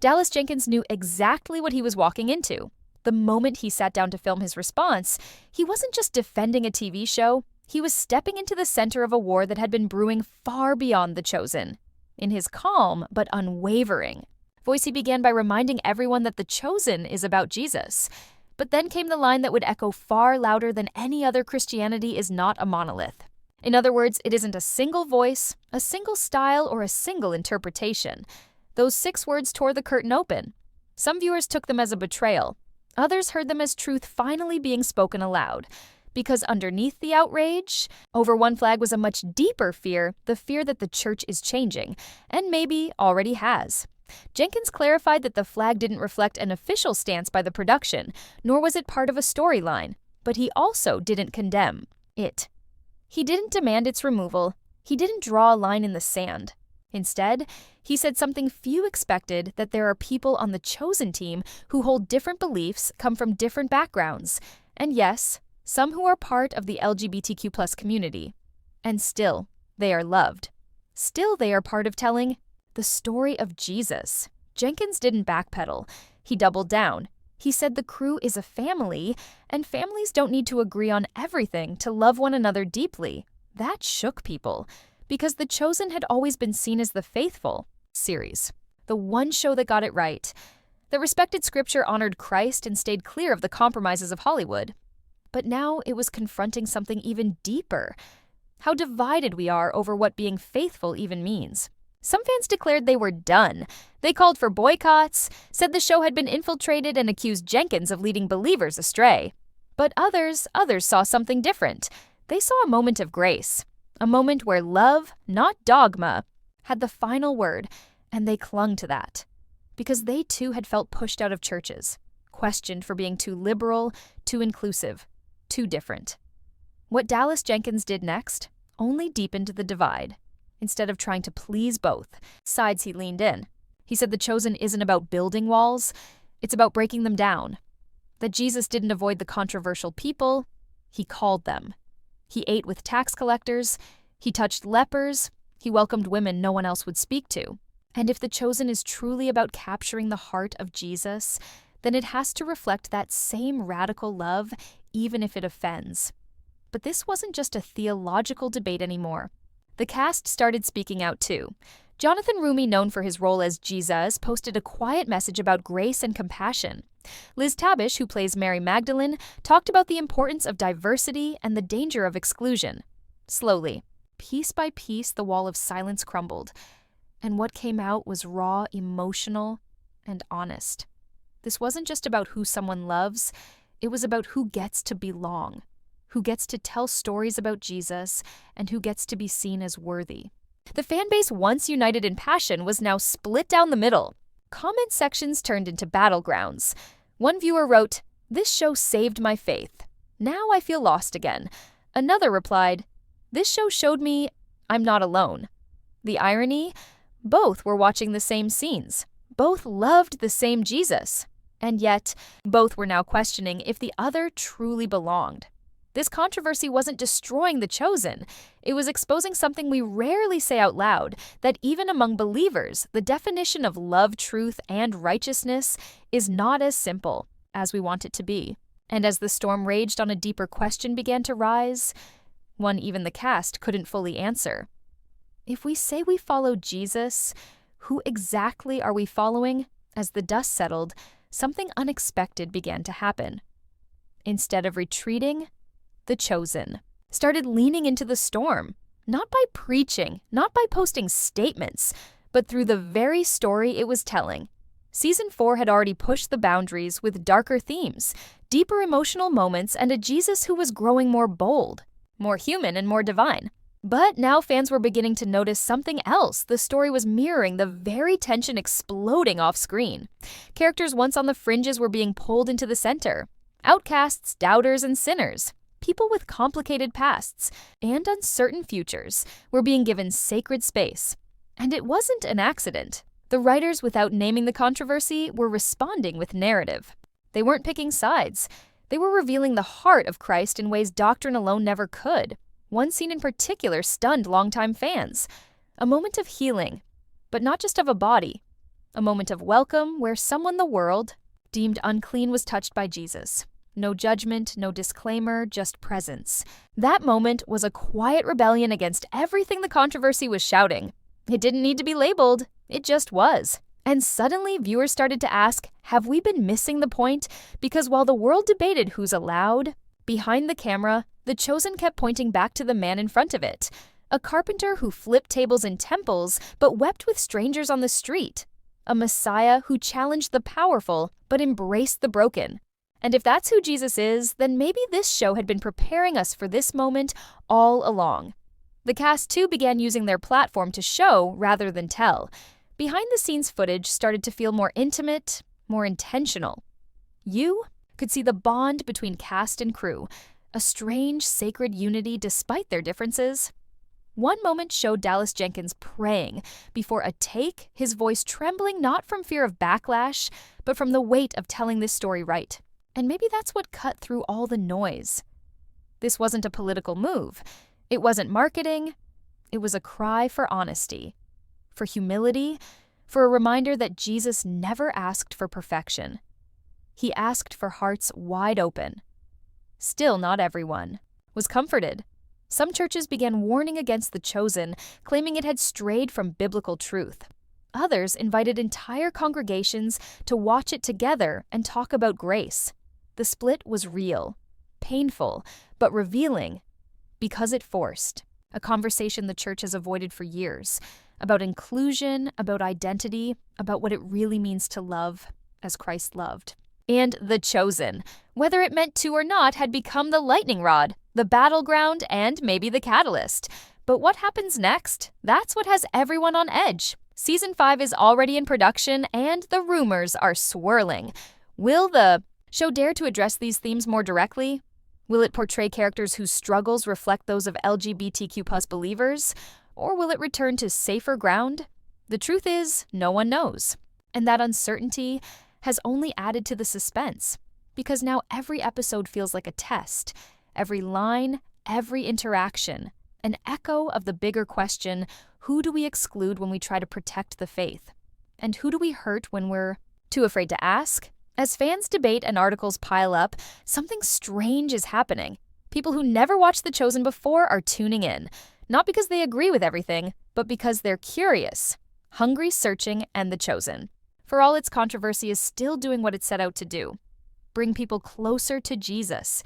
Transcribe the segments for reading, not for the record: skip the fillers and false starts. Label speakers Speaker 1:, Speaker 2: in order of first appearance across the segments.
Speaker 1: Dallas Jenkins knew exactly what he was walking into. The moment he sat down to film his response, he wasn't just defending a TV show, he was stepping into the center of a war that had been brewing far beyond The Chosen. In his calm but unwavering voice, he began by reminding everyone that The Chosen is about Jesus. But then came the line that would echo far louder than any other: Christianity is not a monolith. In other words, it isn't a single voice, a single style, or a single interpretation. Those 6 words tore the curtain open. Some viewers took them as a betrayal. Others heard them as truth finally being spoken aloud. Because underneath the outrage over one flag was a much deeper fear, the fear that the church is changing, and maybe already has. Jenkins clarified that the flag didn't reflect an official stance by the production, nor was it part of a storyline, but he also didn't condemn it. He didn't demand its removal. He didn't draw a line in the sand. Instead, he said something few expected: that there are people on the Chosen team who hold different beliefs, come from different backgrounds, and yes, some who are part of the LGBTQ+ community. And still, they are loved. Still, they are part of telling the story of Jesus. Jenkins didn't backpedal. He doubled down. He said the crew is a family, and families don't need to agree on everything to love one another deeply. That shook people, because The Chosen had always been seen as the faithful series, the one show that got it right, that respected scripture, honored Christ, and stayed clear of the compromises of Hollywood. But now it was confronting something even deeper: how divided we are over what being faithful even means. Some fans declared they were done. They called for boycotts, said the show had been infiltrated, and accused Jenkins of leading believers astray. But others saw something different. They saw a moment of grace, a moment where love, not dogma, had the final word, and they clung to that. Because they too had felt pushed out of churches, questioned for being too liberal, too inclusive, too different. What Dallas Jenkins did next only deepened the divide. Instead of trying to please both sides, he leaned in. He said The Chosen isn't about building walls, it's about breaking them down. That Jesus didn't avoid the controversial people, he called them. He ate with tax collectors, he touched lepers, he welcomed women no one else would speak to. And if The Chosen is truly about capturing the heart of Jesus, then it has to reflect that same radical love, even if it offends. But this wasn't just a theological debate anymore. The cast started speaking out too. Jonathan Rumi, known for his role as Jesus, posted a quiet message about grace and compassion. Liz Tabish, who plays Mary Magdalene, talked about the importance of diversity and the danger of exclusion. Slowly, piece by piece, the wall of silence crumbled, and what came out was raw, emotional, and honest. This wasn't just about who someone loves, it was about who gets to belong, who gets to tell stories about Jesus, and who gets to be seen as worthy. The fanbase, once united in passion, was now split down the middle. Comment sections turned into battlegrounds. One viewer wrote, "This show saved my faith. Now I feel lost again." Another replied, "This show showed me I'm not alone." The irony? Both were watching the same scenes. Both loved the same Jesus. And yet, both were now questioning if the other truly belonged. This controversy wasn't destroying The Chosen. It was exposing something we rarely say out loud, that even among believers, the definition of love, truth, and righteousness is not as simple as we want it to be. And as the storm raged on, a deeper question began to rise, one even the cast couldn't fully answer. If we say we follow Jesus, who exactly are we following? As the dust settled, something unexpected began to happen. Instead of retreating, The Chosen started leaning into the storm, not by preaching, not by posting statements, but through the very story it was telling. Season 4 had already pushed the boundaries with darker themes, deeper emotional moments, and a Jesus who was growing more bold, more human, and more divine. But now fans were beginning to notice something else. The story was mirroring the very tension exploding off screen. Characters once on the fringes were being pulled into the center. Outcasts, doubters, and sinners. People with complicated pasts and uncertain futures were being given sacred space. And it wasn't an accident. The writers, without naming the controversy, were responding with narrative. They weren't picking sides. They were revealing the heart of Christ in ways doctrine alone never could. One scene in particular stunned longtime fans. A moment of healing, but not just of a body, A moment of welcome where someone the world deemed unclean was touched by Jesus. No judgment, no disclaimer, just presence. That moment was a quiet rebellion against everything the controversy was shouting. It didn't need to be labeled, it just was. And suddenly viewers started to ask, have we been missing the point? Because while the world debated who's allowed, behind the camera, The Chosen kept pointing back to the man in front of it. A carpenter who flipped tables in temples but wept with strangers on the street. A Messiah who challenged the powerful but embraced the broken. And if that's who Jesus is, then maybe this show had been preparing us for this moment all along. The cast too began using their platform to show rather than tell. Behind-the-scenes footage started to feel more intimate, more intentional. You could see the bond between cast and crew, a strange, sacred unity despite their differences. One moment showed Dallas Jenkins praying before a take, his voice trembling not from fear of backlash, but from the weight of telling this story right. And maybe that's what cut through all the noise. This wasn't a political move. It wasn't marketing. It was a cry for honesty, for humility, for a reminder that Jesus never asked for perfection. He asked for hearts wide open. Still, not everyone was comforted. Some churches began warning against The Chosen, claiming it had strayed from biblical truth. Others invited entire congregations to watch it together and talk about grace. The split was real, painful, but revealing because it forced a conversation the church has avoided for years about inclusion, about identity, about what it really means to love as Christ loved. And The Chosen, whether it meant to or not, had become the lightning rod, the battleground, and maybe the catalyst. But what happens next? That's what has everyone on edge. Season 5 is already in production, and the rumors are swirling. Will the show dare to address these themes more directly? Will it portray characters whose struggles reflect those of LGBTQ+ believers? Or will it return to safer ground? The truth is, no one knows. And that uncertainty has only added to the suspense, because now every episode feels like a test. Every line, every interaction, an echo of the bigger question, who do we exclude when we try to protect the faith? And who do we hurt when we're too afraid to ask? As fans debate and articles pile up, something strange is happening. People who never watched The Chosen before are tuning in, not because they agree with everything, but because they're curious, hungry, searching, and The Chosen, for all its controversy, is still doing what it set out to do: bring people closer to Jesus.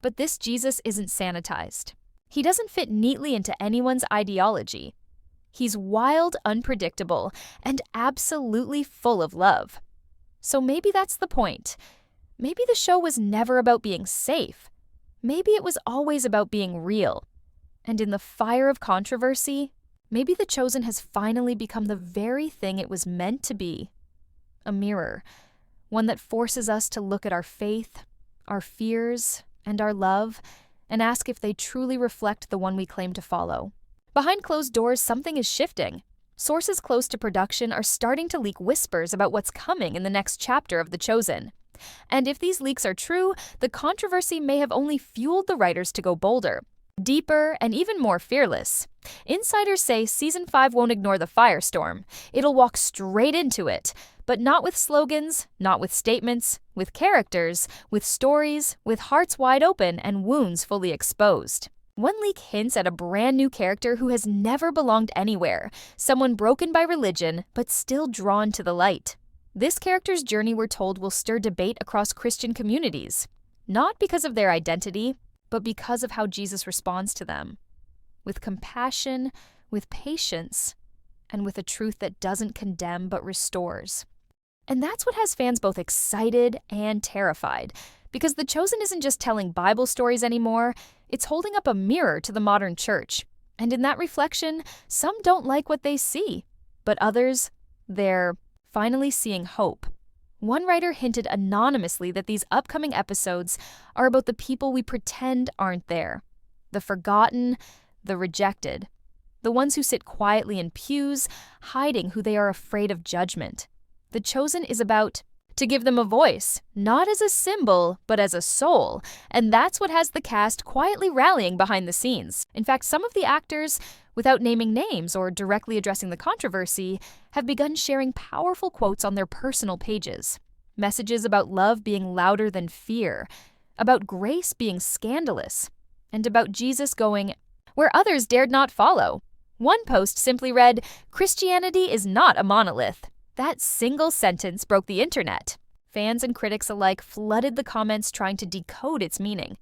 Speaker 1: But this Jesus isn't sanitized. He doesn't fit neatly into anyone's ideology. He's wild, unpredictable, and absolutely full of love. So maybe that's the point. Maybe the show was never about being safe. Maybe it was always about being real. And in the fire of controversy, maybe The Chosen has finally become the very thing it was meant to be: a mirror, one that forces us to look at our faith, our fears, and our love, and ask if they truly reflect the one we claim to follow. Behind closed doors, something is shifting. Sources close to production are starting to leak whispers about what's coming in the next chapter of The Chosen. And if these leaks are true, the controversy may have only fueled the writers to go bolder, deeper, and even more fearless. Insiders say Season 5 won't ignore the firestorm. It'll walk straight into it, but not with slogans, not with statements, with characters, with stories, with hearts wide open and wounds fully exposed. One leak hints at a brand new character who has never belonged anywhere, someone broken by religion, but still drawn to the light. This character's journey, we're told, will stir debate across Christian communities, not because of their identity, but because of how Jesus responds to them. With compassion, with patience, and with a truth that doesn't condemn but restores. And that's what has fans both excited and terrified, because The Chosen isn't just telling Bible stories anymore, it's holding up a mirror to the modern church. And in that reflection, some don't like what they see, but others, they're finally seeing hope. One writer hinted anonymously that these upcoming episodes are about the people we pretend aren't there, the forgotten, the rejected, the ones who sit quietly in pews, hiding who they are afraid of judgment. The Chosen is about to give them a voice, not as a symbol, but as a soul, and that's what has the cast quietly rallying behind the scenes. In fact, some of the actors, without naming names or directly addressing the controversy, have begun sharing powerful quotes on their personal pages. Messages about love being louder than fear, about grace being scandalous, and about Jesus going where others dared not follow. One post simply read, "Christianity is not a monolith." That single sentence broke the internet. Fans and critics alike flooded the comments trying to decode its meaning.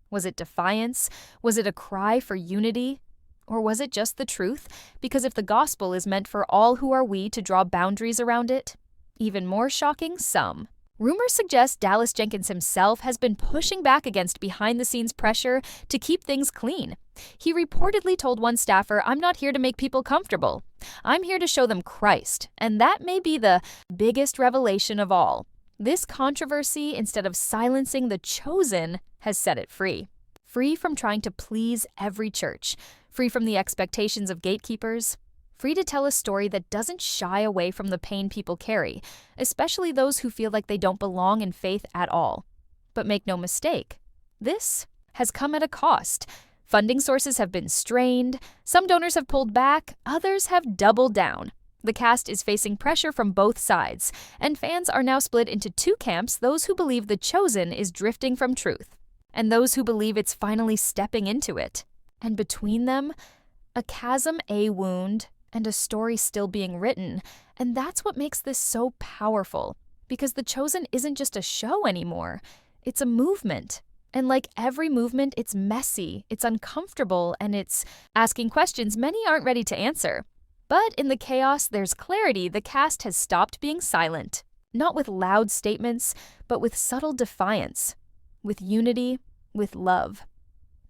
Speaker 1: Was it defiance? Was it a cry for unity? Or was it just the truth? Because if the gospel is meant for all, who are we to draw boundaries around it? Even more shocking, some. Rumors suggest Dallas Jenkins himself has been pushing back against behind-the-scenes pressure to keep things clean. He reportedly told one staffer, "I'm not here to make people comfortable. I'm here to show them Christ." And that may be the biggest revelation of all. This controversy, instead of silencing the chosen, has set it free. Free from trying to please every church, free from the expectations of gatekeepers, free to tell a story that doesn't shy away from the pain people carry, especially those who feel like they don't belong in faith at all. But make no mistake, this has come at a cost. Funding sources have been strained, some donors have pulled back, others have doubled down. The cast is facing pressure from both sides, and fans are now split into two camps: those who believe The Chosen is drifting from truth, and those who believe it's finally stepping into it. And between them, a chasm, a wound, and a story still being written. And that's what makes this so powerful, because The Chosen isn't just a show anymore. It's a movement. And like every movement, it's messy, it's uncomfortable, and it's asking questions many aren't ready to answer. But in the chaos, there's clarity. The cast has stopped being silent, not with loud statements, but with subtle defiance, with unity, with love.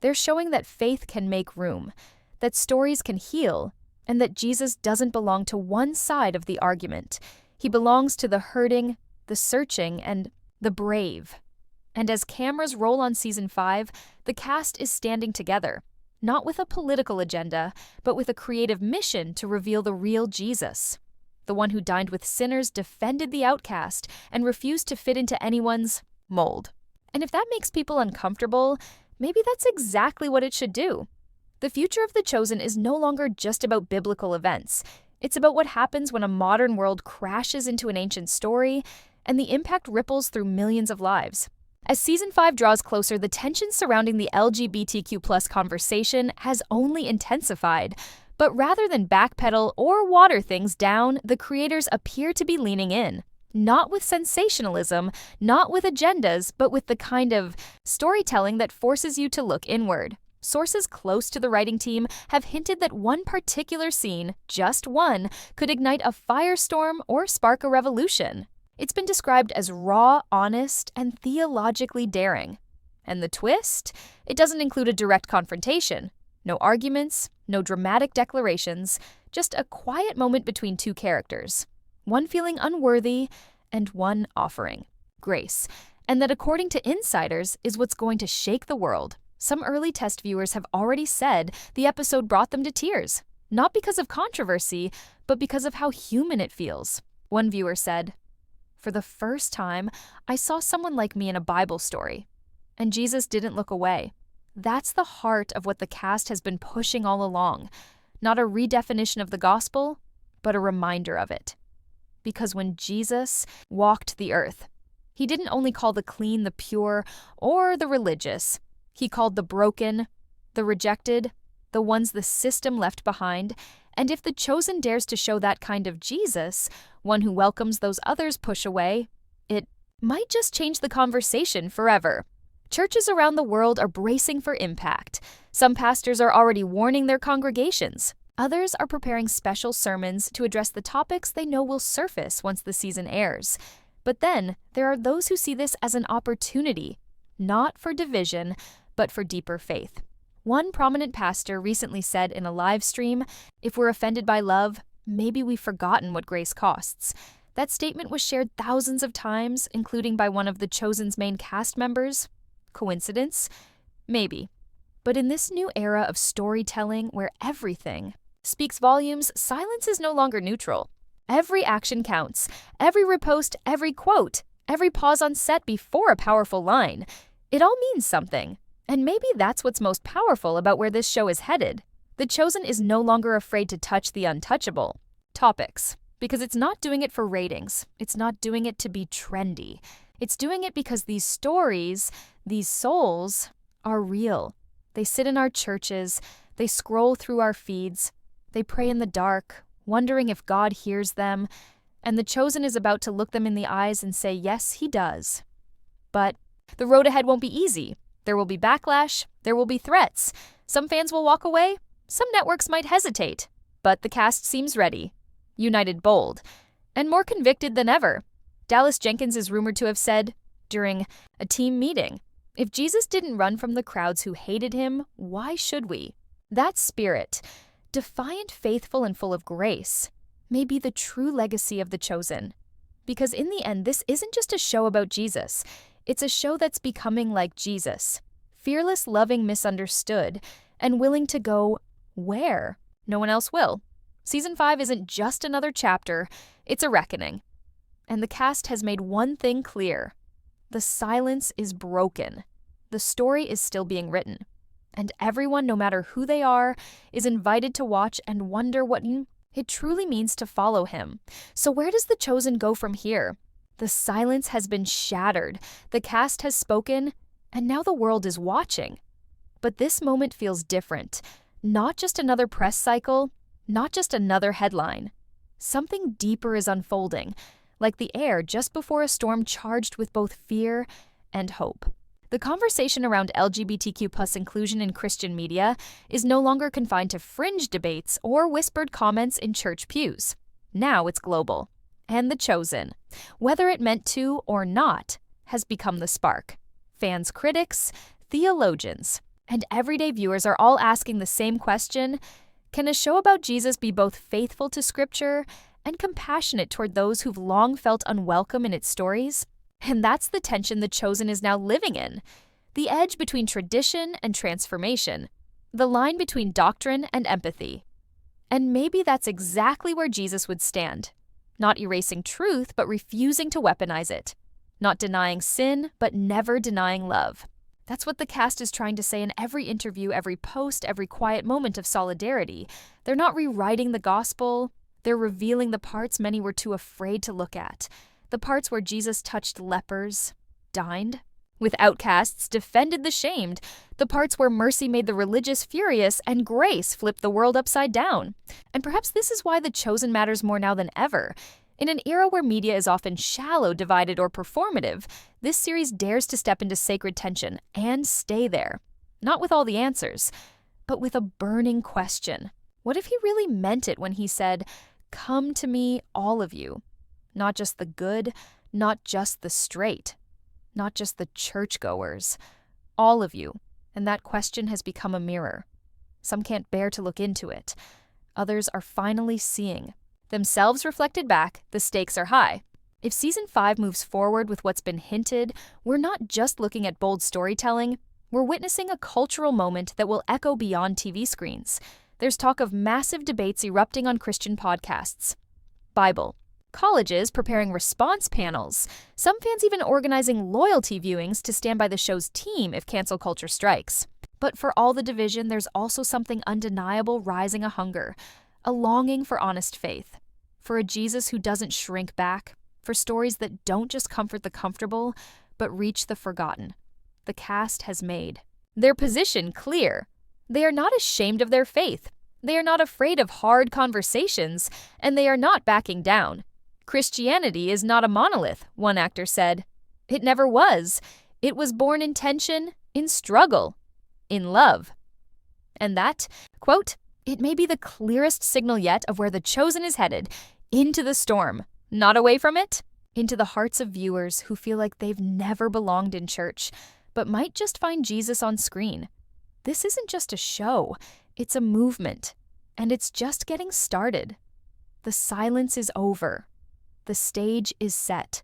Speaker 1: They're showing that faith can make room, that stories can heal, and that Jesus doesn't belong to one side of the argument. He belongs to the hurting, the searching, and the brave. And as cameras roll on Season 5, the cast is standing together, not with a political agenda, but with a creative mission to reveal the real Jesus. The one who dined with sinners, defended the outcast, and refused to fit into anyone's mold. And if that makes people uncomfortable, maybe that's exactly what it should do. The future of The Chosen is no longer just about biblical events. It's about what happens when a modern world crashes into an ancient story, and the impact ripples through millions of lives. As Season 5 draws closer, the tension surrounding the LGBTQ+ conversation has only intensified. But rather than backpedal or water things down, the creators appear to be leaning in. Not with sensationalism, not with agendas, but with the kind of storytelling that forces you to look inward. Sources close to the writing team have hinted that one particular scene, just one, could ignite a firestorm or spark a revolution. It's been described as raw, honest, and theologically daring. And the twist? It doesn't include a direct confrontation. No arguments, no dramatic declarations, just a quiet moment between two characters. One feeling unworthy, and one offering grace. And that, according to insiders, is what's going to shake the world. Some early test viewers have already said the episode brought them to tears. Not because of controversy, but because of how human it feels. One viewer said, "For the first time, I saw someone like me in a Bible story. And Jesus didn't look away." That's the heart of what the cast has been pushing all along. Not a redefinition of the gospel, but a reminder of it. Because when Jesus walked the earth, he didn't only call the clean the pure or the religious. He called the broken, the rejected, the ones the system left behind. And if The Chosen dares to show that kind of Jesus, one who welcomes those others push away, it might just change the conversation forever. Churches around the world are bracing for impact. Some pastors are already warning their congregations. Others are preparing special sermons to address the topics they know will surface once the season airs. But then, there are those who see this as an opportunity, not for division, but for deeper faith. One prominent pastor recently said in a live stream, "If we're offended by love, maybe we've forgotten what grace costs." That statement was shared thousands of times, including by one of The Chosen's main cast members. Coincidence? Maybe. But in this new era of storytelling where everything speaks volumes, silence is no longer neutral. Every action counts. Every repost, every quote, every pause on set before a powerful line. It all means something. And maybe that's what's most powerful about where this show is headed. The Chosen is no longer afraid to touch the untouchable topics, because it's not doing it for ratings. It's not doing it to be trendy. It's doing it because these stories, these souls, are real. They sit in our churches, they scroll through our feeds, they pray in the dark, wondering if God hears them, and the Chosen is about to look them in the eyes and say, yes, he does. But the road ahead won't be easy. There will be backlash, there will be threats. Some fans will walk away, some networks might hesitate, but the cast seems ready, united bold, and more convicted than ever. Dallas Jenkins is rumored to have said, during a team meeting, if Jesus didn't run from the crowds who hated him, why should we? That spirit, defiant, faithful, and full of grace, may be the true legacy of the Chosen. Because in the end, this isn't just a show about Jesus. It's a show that's becoming like Jesus. Fearless, loving, misunderstood, and willing to go where no one else will. Season 5 isn't just another chapter, it's a reckoning. And the cast has made one thing clear. The silence is broken. The story is still being written. And everyone, no matter who they are, is invited to watch and wonder what it truly means to follow him. So where does the Chosen go from here? The silence has been shattered, the cast has spoken, and now the world is watching. But this moment feels different. Not just another press cycle, not just another headline. Something deeper is unfolding, like the air just before a storm charged with both fear and hope. The conversation around LGBTQ+ inclusion in Christian media is no longer confined to fringe debates or whispered comments in church pews. Now it's global. And the Chosen, whether it meant to or not, has become the spark. Fans, critics, theologians, and everyday viewers are all asking the same question: can a show about Jesus be both faithful to Scripture and compassionate toward those who've long felt unwelcome in its stories? And that's the tension the Chosen is now living in. The edge between tradition and transformation. The line between doctrine and empathy. And maybe that's exactly where Jesus would stand. Not erasing truth, but refusing to weaponize it. Not denying sin, but never denying love. That's what the cast is trying to say in every interview, every post, every quiet moment of solidarity. They're not rewriting the gospel. They're revealing the parts many were too afraid to look at. The parts where Jesus touched lepers, dined with outcasts, defended the shamed. The parts where mercy made the religious furious and grace flipped the world upside down. And perhaps this is why the Chosen matters more now than ever. In an era where media is often shallow, divided, or performative, this series dares to step into sacred tension and stay there. Not with all the answers, but with a burning question. What if he really meant it when he said, "Come to me, all of you"? Not just the good, not just the straight, not just the churchgoers. All of you. And that question has become a mirror. Some can't bear to look into it. Others are finally seeing. Themselves reflected back, the stakes are high. If Season 5 moves forward with what's been hinted, we're not just looking at bold storytelling, we're witnessing a cultural moment that will echo beyond TV screens. There's talk of massive debates erupting on Christian podcasts. Bible. Colleges preparing response panels. Some fans even organizing loyalty viewings to stand by the show's team if cancel culture strikes. But for all the division, there's also something undeniable rising: a hunger, a longing for honest faith, for a Jesus who doesn't shrink back, for stories that don't just comfort the comfortable, but reach the forgotten. The cast has made their position clear. They are not ashamed of their faith. They are not afraid of hard conversations, and they are not backing down. Christianity is not a monolith, one actor said. It never was. It was born in tension, in struggle, in love. And that, quote, "It may be the clearest signal yet of where the Chosen is headed, into the storm, not away from it, into the hearts of viewers who feel like they've never belonged in church, but might just find Jesus on screen. This isn't just a show, it's a movement, and it's just getting started. The silence is over. The stage is set,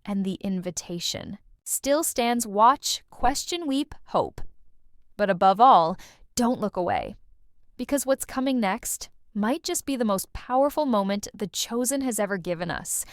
Speaker 1: and the invitation still stands: watch, question, weep, hope. But above all, don't look away. Because what's coming next might just be the most powerful moment the Chosen has ever given us.